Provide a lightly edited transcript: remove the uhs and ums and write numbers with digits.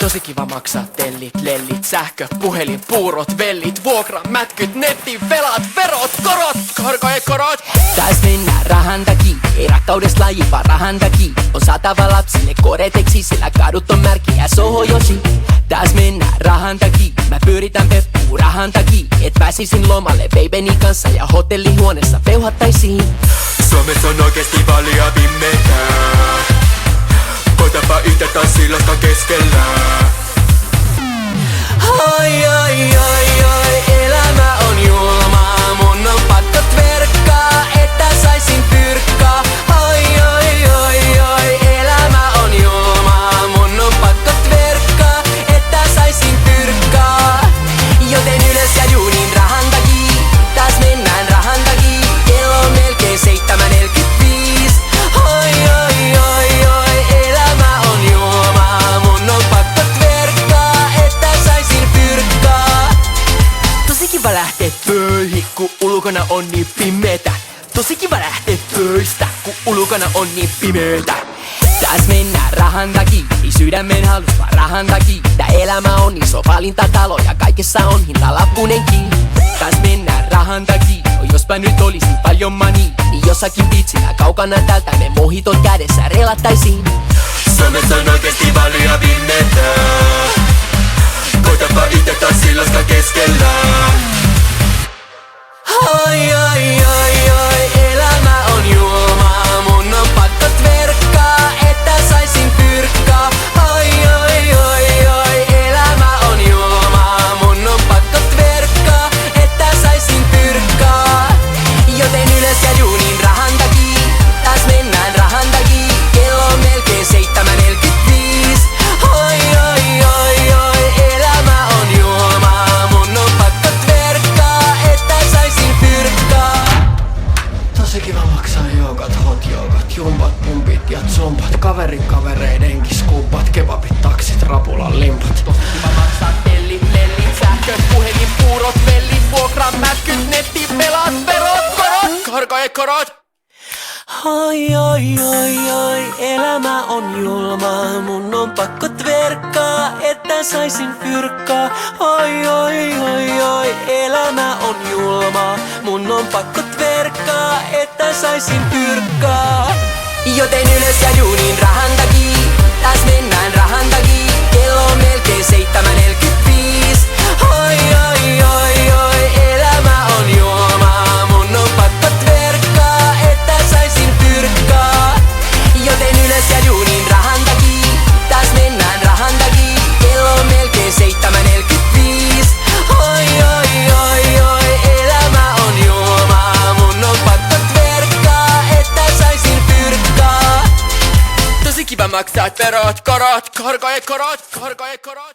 Tosi kiva maksaa tellit, lellit, sähkö, puhelin, puurot, vellit, vuokra, mätkyt, netti, velat, verot, korot, korkojen korot. Taas mennään rahan takia, ei rakkaudesta laji vaan rahan takia. On saatava lapsille koreteksi, sillä kadut on märkiä sohojosi. Taas mennään rahan takia, mä pyöritän peppuu rahan takia. Et pääsisin lomalle babeni kanssa ja hotellihuoneessa peuhattaisiin. Suomessa on oikeesti valia pimmeää. Koitapa itse tanssilosta keskellä. Ai ai ai ai, elämä on julmaa. Mun on pakko tverkkaa, että saisin fyrkkaa. Ai ai ai ai, elämä on julmaa. Mun on pakko tverkkaa, että saisin fyrkkaa. Joten ylös ja juuniin rahan takii. Taas mennään rahan takii. Kello on melkein 7:45. Ai ai ai ai, elämä on julmaa. Mun on pakko tverkkaa, että saisin fyrkkaa. Tosi kiva lähteä töihin, kun ulkona on niin pimeetä. Tosi kiva lähteä töistä, kun ulkona on niin pimeetä. Taas mennään rahan takia, ei sydämen halus vaan rahan takia. Tää elämä on iso valintatalo ja kaikessa on hintalappunenkin. Taas mennään rahan takia, jospa nyt olisi paljon money, niin jossakin pitsillä kaukana täältä me mohitot kädessä relattaisiin. Suomessa on oikeesti valia pimmeää. Koitapa itse tanssilosta keskellä. Ai ai ai ai, elämä on julmaa. Mun on pakko tverkkaa, että saisin fyrkkaa. Ai ai ai ai, elämä on julmaa. Mun on pakko tverkkaa, että saisin fyrkkaa. Joten ylös ja juuniin rahan takii. Taas mennään rahan takii. Kello on melkein 7:45. Ai ai ai ai, elämä on julmaa. Mun on pakko tverkkaa, että saisin fyrkkaa. Tosi kiva maksaa joogat, hot joogat, jumpat, pumpit ja zumpat. Kavereidenkin skuupat, kebabit, taksit, rapulan limpat. Tosi kiva maksaa tellit, lellit, sähkö, puhelin, puurot, vellit, vuokra, mätkyt, netti, velat, verot, korot, korkojen korot. Ai ai ai ai, elämä on julmaa. Mun on pakko tverkkaa, että saisin fyrkkaa. Ai ai ai ai, elämä on julmaa. Mun on pakko tverkkaa, että saisin fyrkkaa. Joten ylös ja juuniin rahan takii. Taas mennään rahan takii. Kello on melkein 7:45. Ai ai ai ai, elämä on julmaa. Mun on pakko tverkkaa, että saisin fyrkkaa. Joten ylös ja juuniin rahan takii. Taas mennään rahan takii. Kello on melkein 7:45. Ai ai ai ai, elämä on julmaa. Mun on pakko tverkkaa, että saisin fyrkkaa. Tosi kiva maksaa verot, korot, korkojen korot, korkojen korot.